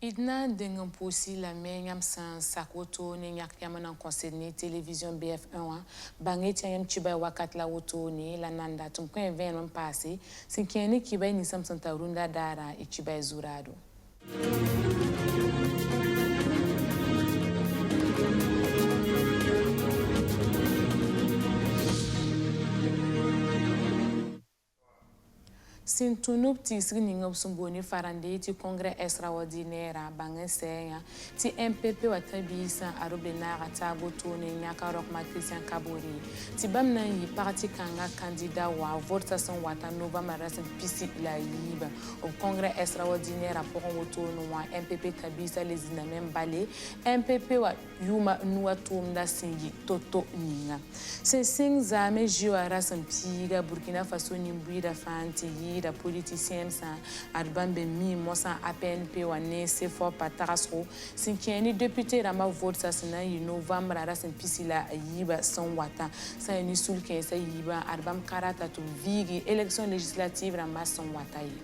Idna dengan posi la menyam san sakoto ne nyak yamanan concerné télévision BF1 bangi tiam chiba wakat la woto ne la nanda tum ko événement passé sin kene kiba ni sam santa runda dara e chiba zurado. Sin tunub ti singingop sumboni farande ti congrès extraordinaire bangen senya ti MPP watabisa arobe na ratago tone nyaka rokma Christian Kabori ti bamna yi parti kanga candidat wa votation wata novembre rasen pisi la yiba au congrès extraordinaire pour wotono wa MPP tabisa les dinamen balé MPP wa yuma nuwa tumda singi toto ninga se sing zame jiwa rasen piga Burkina Faso nimbuida fanti da politicien sa adbambe mi mosa APNP wane se fo patarasro sinkieni député rama vote sa sina yi novembre ara sen pisila yiba son wata sa ni sulke sa yiba adbam karata to vigi élection législative rama son wata yi.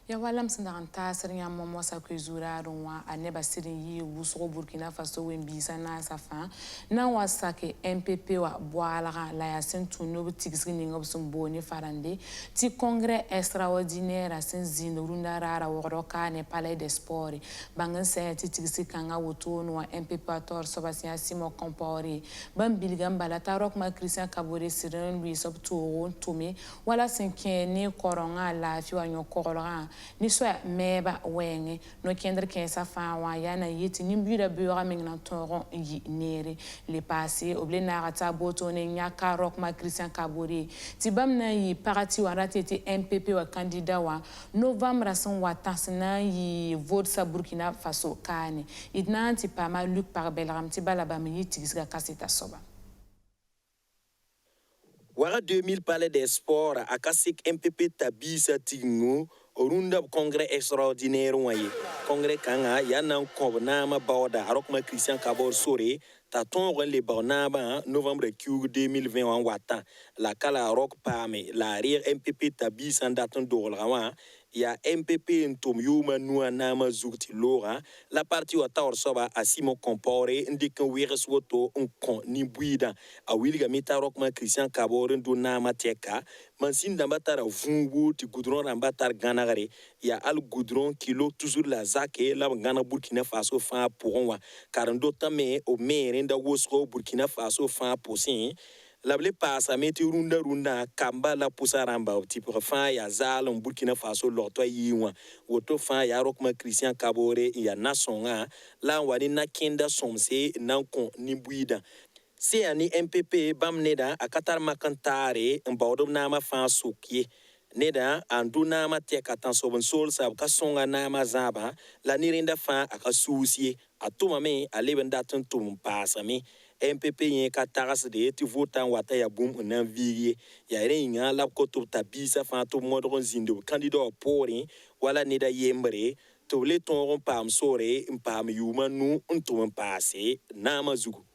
Ya walam sandaran tasir ya momo sa kwezura ronwa aneba sirin yi wusro Burkina Faso wembisa na safa na wasake MPP wa boalaga la ya sentuno tigisri ningob sumboni farande ti congrès extraordinaire sen zinurunda rara woroka ne palais des sports bangan se ti tigisri kanga wotono wa MPP ator sobasia simo compori ban bilgam balata rokma Christian Kabore sirin lui sob touro tome wala senkene koronga la fi wa nyokoroga ni soit meba wenge no kender kensa fawa yana yiti nimbuda buura mingna toron yi nere le passé oble narata botone nyaka rokma Christian Kabore ti bamna yi parti warate ti MPP wa candidat wa novembre son watasna yi vote sa Burkina Faso kane idna ti pama Luc Parbelram ti balaba mi tigisga kaseta soba. Wara 2000 palais des sports à Kasik MPP tabisa tingo orunda congrès extraordinaire waye congrès kanga yana kobnama bawda arokma Christian Kabore sore ta tonre le barnaba novembre 2020 en wata la kala rock pame la rire MPP tabisa daton dolrawa ya MPP ntom yuma nua nama zukti lora la parti wa taor soba asimo compore ndikan weres woto nkon ni buida a wiliga mita rokma Christian Kabore ndo nama teka mansin dambatara vungu ti goudron rambatar ganagare ya al goudron kilo toujours la zake la gana Burkina Faso fa pourwa karando tame o mere nda wosro Burkina Faso fa posin lable pasa meti runda kamba la pusaramba tipo fa ya zal Burkina Faso lorto yiwa woto fa ya rokma Christian Kabore ya nasonga la wani na kenda somse nankon ni buida si ani MPP bam neda akatar makantare mbawdom nama fa sokye neda andu nama tek atansobon sol sab ka songa nama zaba la nirinda fa akasusie atuma me aleben datun tum pasa me MPP yen ka tagas de ti votan wata ya boom nan virie ya renga lab ko to tabisa fa to modron zindo candidat pori wala neda yembre to le ton pam sore pam yuma nu untum passe nama zugu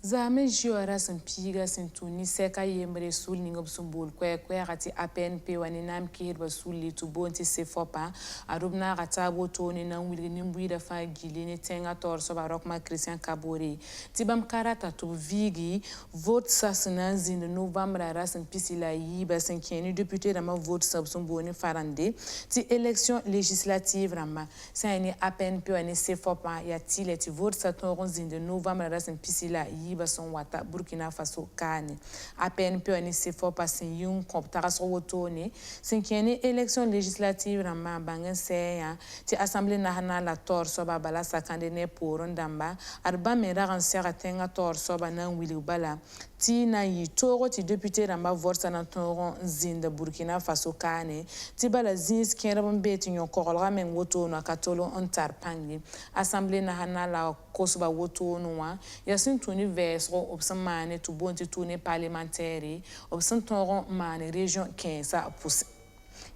Zame jiwara sin piga sin tuni seka yembre sul ningob sumbul kwe rati APNP wani nam kirba sul tu bonti se fopa arubna rata botoni na wilgi nimbuida fa gilini tenga torso barokma Christian Kabore tibam karata tu vigi vote sasna zin novembre rasin pisila yiba sin keni député rama vote sumboni farande ti élection législative rama sani APNP wani se fopa ya tile ti vote saton zin novembre rasin pisila yiba son wata Burkina Faso kane APNP wani se fo pasin yung koptara so wotone sin kene élection législative rama bangen seya ti assemblée nationale la tor so ba bala sakande ne poron damba arba mera ran sera tenga tor so ba nan wili bala ti na yi toro ti député rama vote na toron zinda Burkina Faso kane ti bala zins kerabon beti nyon korolga men wotono akatolo ontar pangi assemblée nationale la kosuba wotono wa yasin tuni vesro obsamane tu bonti tuni parlementaire obsan toron mane région 15 pousse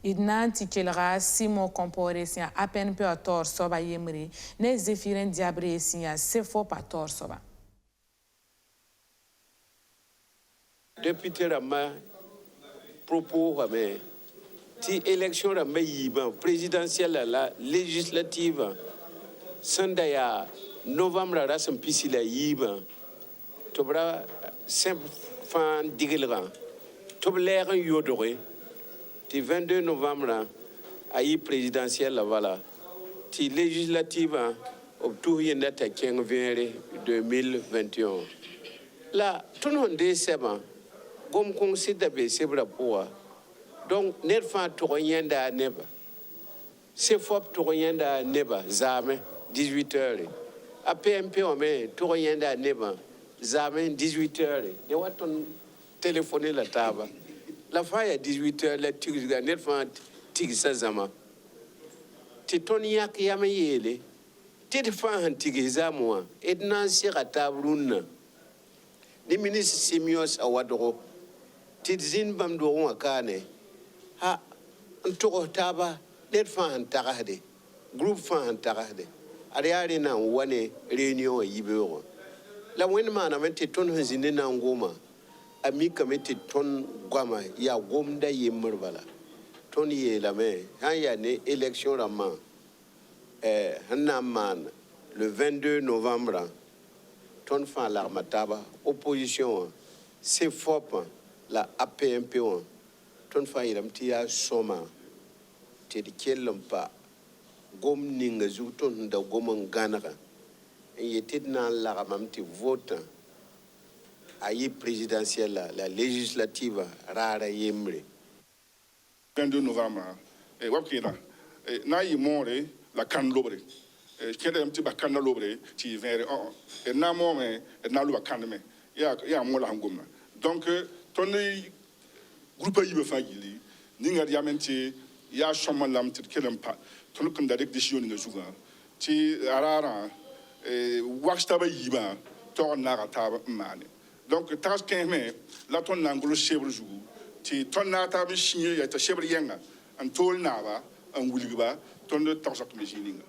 idnanti kelra simo compore sia APNP a tor soba yemri ne zefiren diabre sia sefo pa tor soba. Député Rama propos Rame ti élection Rama yiban présidentielle la législative sandaya novembre la sampisi la yiban tobra simple fan digilra tobler yodore ti 22 novembre ayi présidentielle voilà ti législative obtou yenda ta 15 2021 la tout on décembre comme considère que c'est pour donc net fin tournienda neba c'est fort tournienda neba zame 18h APMP on met tournienda neba zame 18h et what on téléphoner la table la fin à 18h la tig net fin tig ça zama titoniak yameyele tit fin tig zamwa et nan sira tabrun ni ministre Simios Awadro tidzin bam do wa kane ha ntoko taba net fan tagade groupe fan tagade ariari na wane réunion yibero la wen mana menti ton hazine na ngoma ami kameti ton gwama ya gomda yemmer bala ton ye la me ha ya ne élection rama hanna man le 22 novembre ton fan la mataba opposition c'est fort la APMP on ton fa yiram ti ya soma te di kellum pa gom ninga zuton da gomon ganaka en yetit nan la ramam ti vote ayi présidentielle la législative rara yemre 22 novembre et wapkina na yi more la kan lobre kedem ti ba kan lobre ti vere et na mo me na lu ba kan me ya mo la ngomna donc ton groupe yibe fagili ninga yamenti ya shoma lam tir kelem pa ton kun da décision nga juga ti arara waxta ba yiba to na ta mane donc tas keme la ton nangolo chebre jugu ti ton na ta bi shinye ya ta chebre yenga an tol na ba an wuliba ton de tasak mejininga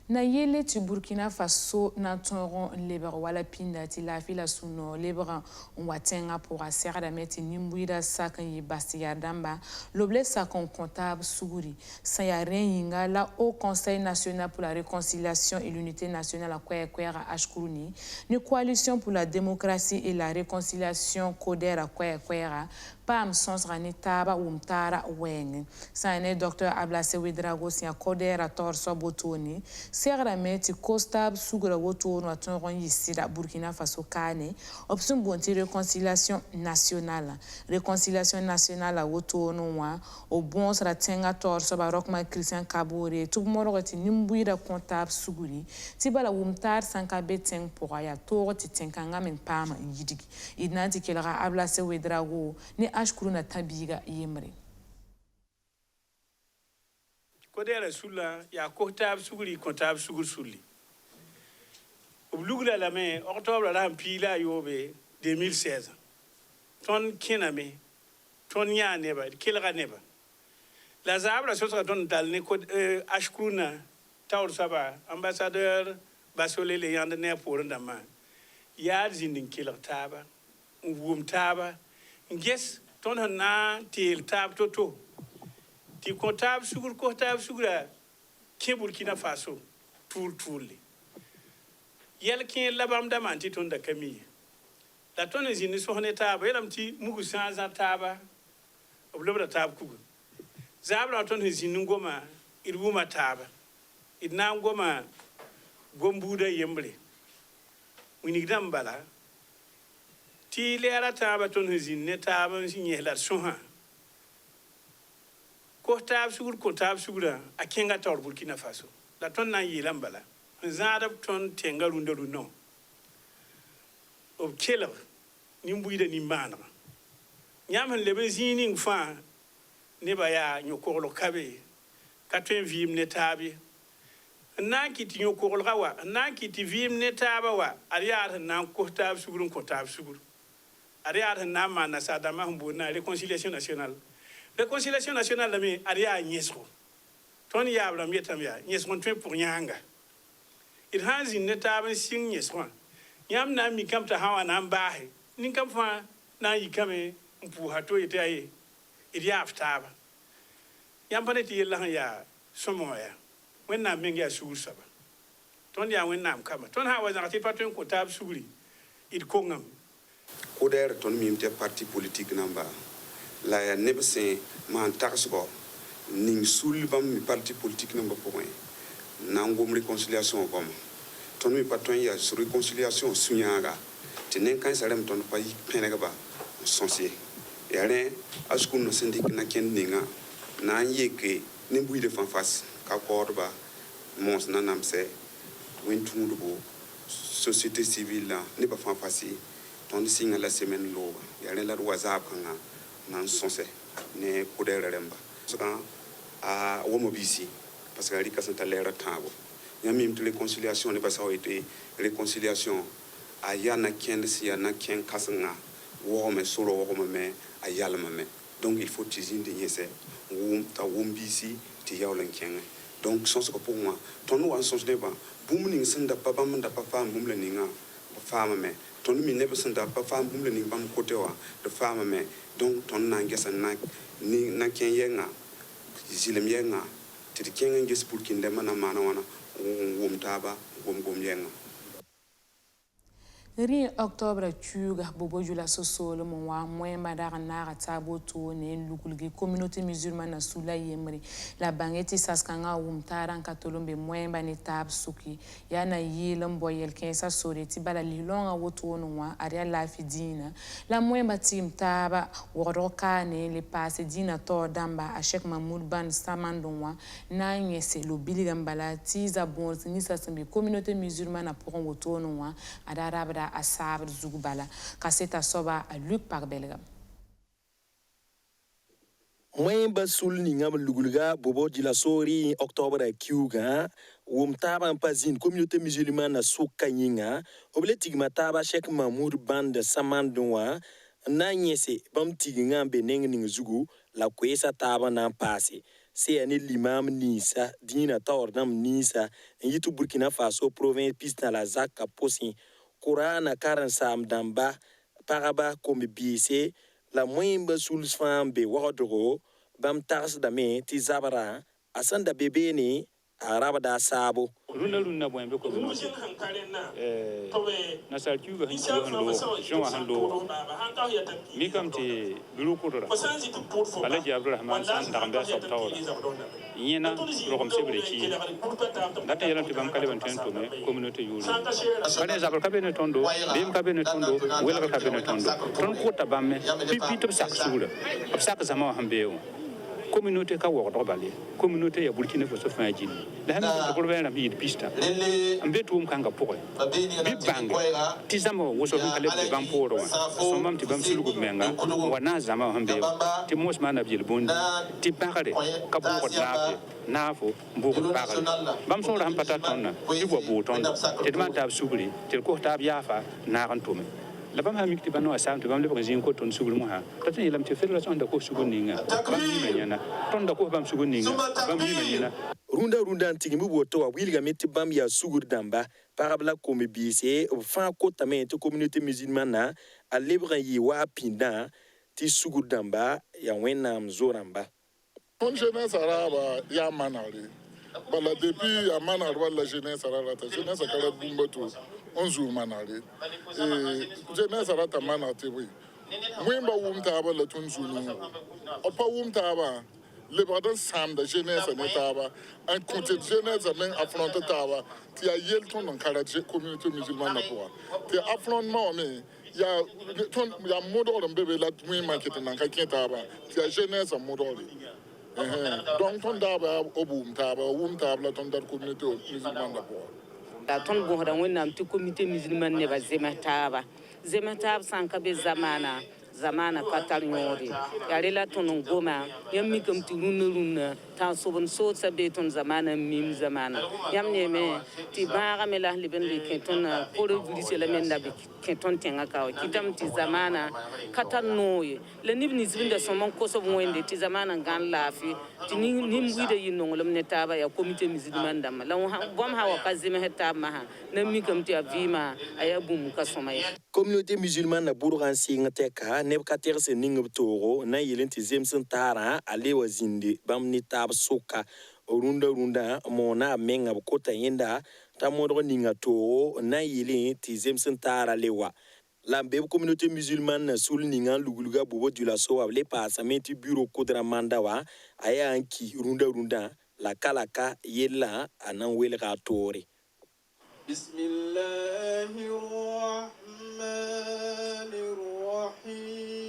na yele ti Burkina Faso na tonron leber wala pinda ti la fila suno lebra watenga pour asera da meti nimbuira sakan yi bastiya damba loble sakon comptable suguri sa ya renga la au Conseil national pour la réconciliation et l'unité nationale à kwera ashkuruni ni coalition pour la démocratie et la réconciliation kodera kwera pam sons rani taba umtara weng sane Dr Ablase Wedrago sia kodera torso botoni serra meti kostab sugura wotono atonron yisida Burkina Faso kane option bonti réconciliation nationale a wotono wa au bon sera tenga torso barokma Christian Kabore tout moroti nimbuira comptable suguri tibala umtar sanka beteng pour aya toro titenkanga men pam yidigi idnanti kelra Ablase Wedrago ni ashkuruna tabiga yemre kodera sula ya kotab suguri kontab sugur suli oblugla la me octobre la pila yobe 2016 ton kiname ton ya neba kelga neba la zabra sotra ton dalne ko ashkuruna tawr saba ambassadeur basole le yande ne pour ndama ya zindin kelga taba wum taba nges ton na til tab toto ti comptable sugura ke Burkina Faso tourle yel kin labam daman ti ton da kami la ton zini so hone taba yelam ti mugu sanza taba oblobra tab kugu zabra ton zini ngoma irwuma taba idna ngoma gombuda yembre winigdam bala ti lera taba ton zini taba sinye la soha kotab sugura akenga tor Burkina Faso la ton na yilam bala zadab ton tenga rundaru no ob kela nimbuida ni mana nyam lebe zini fa ne baya nyokolo kabe katwen vim ne tabi na kiti nyokolo gawa na kiti vim ne taba wa ariya na kotab sugur ariya na mana sadama humbu na réconciliation nationale réconciliation nationale la mi aria nyesro ton ya bla mi tamya nyesro twen pour nyanga it has in neta sing nyesro yam na mi kam ta hawa na mbahe nin kam fa na yikame mpu hato ite aye it ya aftaba yam bane ti yella ya somoya when na mengi asu saba ton ya when na kama ton hawa za ti patwen ko tab sugri it kongam Koder ton mimte parti politique namba la ya nebse man taxgo ning sulbam mi parti politique namba point nangom réconciliation comme ton mi patron ya sur réconciliation sunyaga tenen kan salem ton pa penega ba sensé yare askun no syndic na ken ninga na yeke ne bui de fan face ka korba mons na namse wintundo bo société civile la ne pas fan face ton singa la semaine lo yare la whatsapp kanga nan sensé ne kodere remba so kan a womo bisi parce que rika santa lera tabo yamim de réconciliation ne pas ça été réconciliation a yana ken si yana ken kasanga wo me solo wo me a yalma me donc il faut tizinde yese wum ta wum bisi ti yawlen ken donc sens ko pour moi ton no sens de ba bumning senda papa manda papa bumle ninga ba fama me ton mi ne senda papa bumle ning bam côté wa de fama me donc ton na ngesa na ni na ken yenga zilem yenga ti ken nges pour kin de mana mana wana wum taba gom yenga Ri octobre tuga bobo jula sosolo mo wa mwemba daga naga tabo to ne lukulgi communauté musulmane na sula yemri la bangeti saskanga umtara katolombe mwemba ne tab suki yana yilam boyel kensa soreti bala lilonga woto no wa aria la fidina la mwemba tim taba woroka ne le passe dina to damba a Sheikh Mahmoud Ban samandonwa na nyese lo biliga mbala tiza bon ni sasambe communauté musulmane na pour woto no wa adara a sabre zugbala kaseta soba a Luc Parbelgam Mwemba sul ningam lugulga bobo jila sori octobre kiuga taba pazin communauté musulmane na suka nyinga oble tigma taba Sheikh Mahmoud Ban de samandonwa na nyese bam tiginga beneng ning zugu la kwesa taba na pase c'est un l'imam Nisa dina tordam Nisa yitu Burkina Faso province piste la zaka posin Korana karan sam damba paraba comme biese la mwemba sul fam be wadro bam tars da me ti zabara asanda bebe ni araba da sabo Luna mwembe ko na saltu ga hando jonwa hando mi kam te bilu ko dora alaji abdurrahman san da gamba so tawra yena rogom sebre ki data yalan te bam kale ban tento me communauté yulu bane zabal kabene tondo dem kabene tondo wela kabene tondo ton ko tabamme pipi to sak sura sak zama hambe communauté ka wo do balé communauté ya Burkina Faso faji la han ko be na bi pista ambe tum kanga poko bi bang ti zama wo so kale be bam poro so mam ti bam sulugo menga wana zama hambe ti mos mana bi bondi ti bakare ka bo ko nafo mbugo bakare bam so ram pata tonna ti bo bo ton ti man tab sugri ti ko tab yafa na kan tume la bam ha mikti bano asam to bam le bangin ko ton sugul mo ha tati lam te federation da ko sugun ninga bam ni nyana ton da ko bam sugun ninga bam ni nyana runda antigi mu boto wa wilga meti bam ya sugur damba parabla comme biese fa ko tamete communauté musulmane na a lebra yi wa pinda ti sugur damba ya wena mzoramba on jeunesse arabe ya manali bala depuis ya manali wala jeunesse arabe ta jeunesse kala bumbatu on joue manali jeunesse arata manati oui mwimba wumtaba la tunzulu opa wumtaba le badan sam da jeunesse ne taba un côté jeunesse men affronter taba ti a yel ton en kala communauté musulmane na pour ti affrontement mais ya modol mbebe la mwimba kitana ka kitaba ti a jeunesse modol donc ton daba obum taba la ton dar communauté musulmane na pour da ton bon da wonna am ti comité musulman ne ba zema taba sanka be zamana zamana katal nyori ya rela ton goma yam mi kam ti runa ta sobon so sabe ton zamana mim zamana yam ne me ti baga me la liben be kenton ko re visi la men da be kenton tenga ka kitam ti zamana katal noye le nibni zibinda somon ko so wonde ti zamana gan lafi ti ni mbide yinno lum ne taba ya comité musulman dam la bom ha wa kazime heta ma na mi kam ti avima aya bum ka somay communauté musulmane na burgan singa teka nebkater se ninga toro na yelenti zemsen tara alewa zinde bam ni tab soka runda mona menga kota yenda ta modro ninga toro na yelenti zemsen tara lewa lambe communauté musulmane na sul ninga luguluga bobo dula so able passamenti bureau kodra mandawa aya anki runda la kalaka yella anan welga tore بسم الله الرحمن الرحيم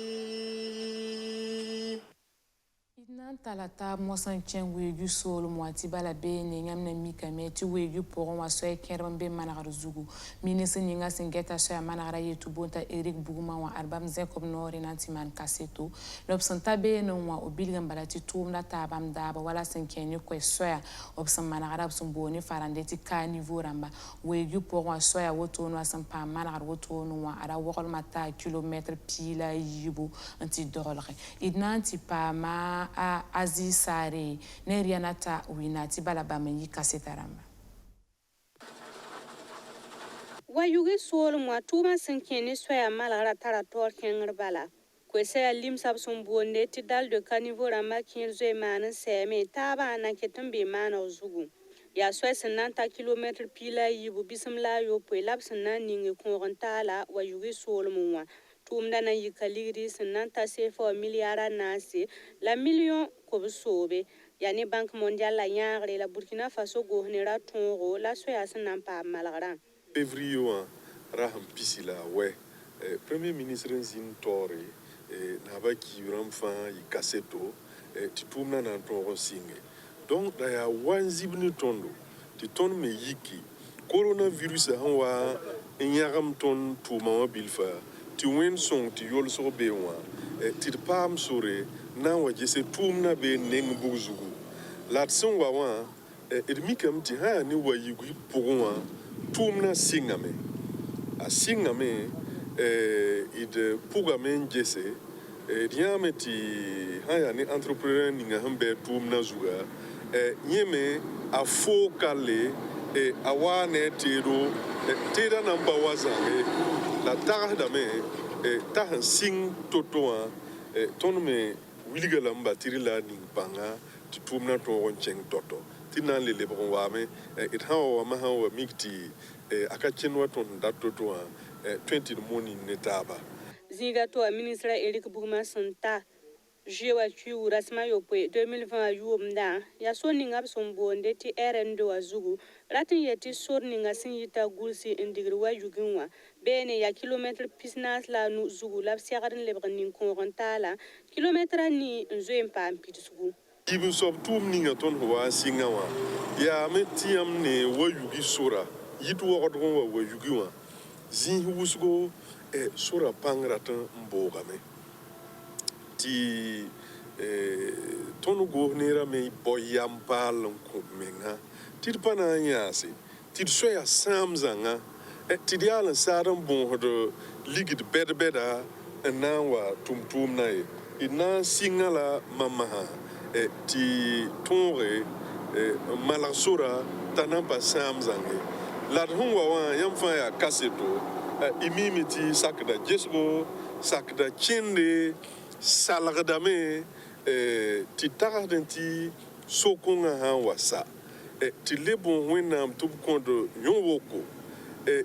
Nan talata mosan chen wegu solo mwati bala be ne ngam na mika me ti wegu poron wa so kerban be managara zugu ministre ninga singeta so managara yetu bonta Eric Buguma wa album zekob nori nanti man kaseto lobsan tabe no wa obilgan balati tumna tabam daba wala senkenye ko so ya obsan managara obsan boni farandeti ka niveau ramba wegu poron wa so ya woto no asan pa managara woto no wa ara wokol mata kilomètre pila yibu anti dolre idnanti pa ma Aziz Sare ne rianata winati balabama yi kasetaramba wayugi sol mwa tuma sinkeni soya malagara tara tor kengr bala kwese lim sab sun bonde ti dal de caniveau rama kinzo man seme taba na ketumbe man ozugu ya soya nanta kilomètre pila yibu bismla yo pe labs nan ningi kontala wayugi sol mwa tumda na yikaligri nanta sefo miliara nasi la million ko sobe yani banque mondiale la yangre la Burkina Faso go nera tongo la soya nan pa malagara février raham pisila we premier ministre zin tore na ba ki ramfa yi kaseto ti tumna na tongo singe donc da ya wanzibni tondo ti ton me yiki coronavirus hanwa nyagam ton tuma bilfa ti wen song ti yol so be wa ti pam sore na waje se tumna be neng buzugu lat son wa edmi kam ti ha ni wa yigi pugwa tumna singame a singame id pugame jese diame ti ha ni entrepreneur ninga hambe tumna zuga nyeme a fokale awane tero tera namba wazame la tarda me tahan sing totoa tonme wiligala mbatiri la ningpanga titumna to woncheng toto tinan le lebon wame it hawa ma hawa mikti akachenwa ton datotoa 20 morning netaba ziga to ministre Eric Buguma santa jewa chu rasma yope 2020 yumda ya soni ngab sombonde ti erendo azugu ratin yeti sorni ngasin yita gulsi indigri wa yuginwa bene ya kilometre pisnas la nu zugu lab siagarin lebrin kontala kilometre ni nzoem pam pitsugu ibn sob tum ninga ton wa singawa ya metiam ne wa yugi sora yitu wa godon wa yugiwa zin husgo sora pangratan mbogame ti tonu go nera me boyam palon ko menga ti pana nyasi ti soya samzanga ti dialan sadan bon hodo ligid bedbeda na wa tumtum na ina singala mamaha ti tonre malasura tanamba samzange la hunwa wa yamfa ya kaseto imimiti sakda jesgo sakda chinde salagdame ti tagadenti sokonga ha wasa ti lebon wenam tub kondo nyowoko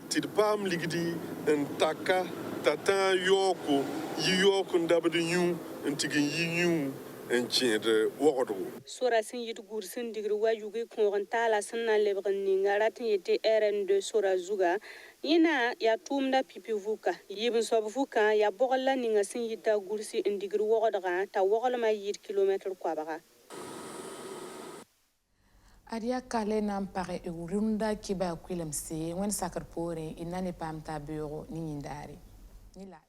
ti pam ligdi ntaka tata yoko yiyoko ndabde nyu ntigi yinyu enchede wogodo sora sin yit gursin digri wa yugi kontala sanna lebrin ninga ratin yete RN2 sora zuga yina ya tumda pipi vuka yibin sob vuka ya bogalla ninga sin yita gursi indigri wogodaga ta wogolma yit kilometre kwabaga Adia kale nan pare urunda kiba kwilemse wen sakar pore inane pam ta bureau ni nyindari ni la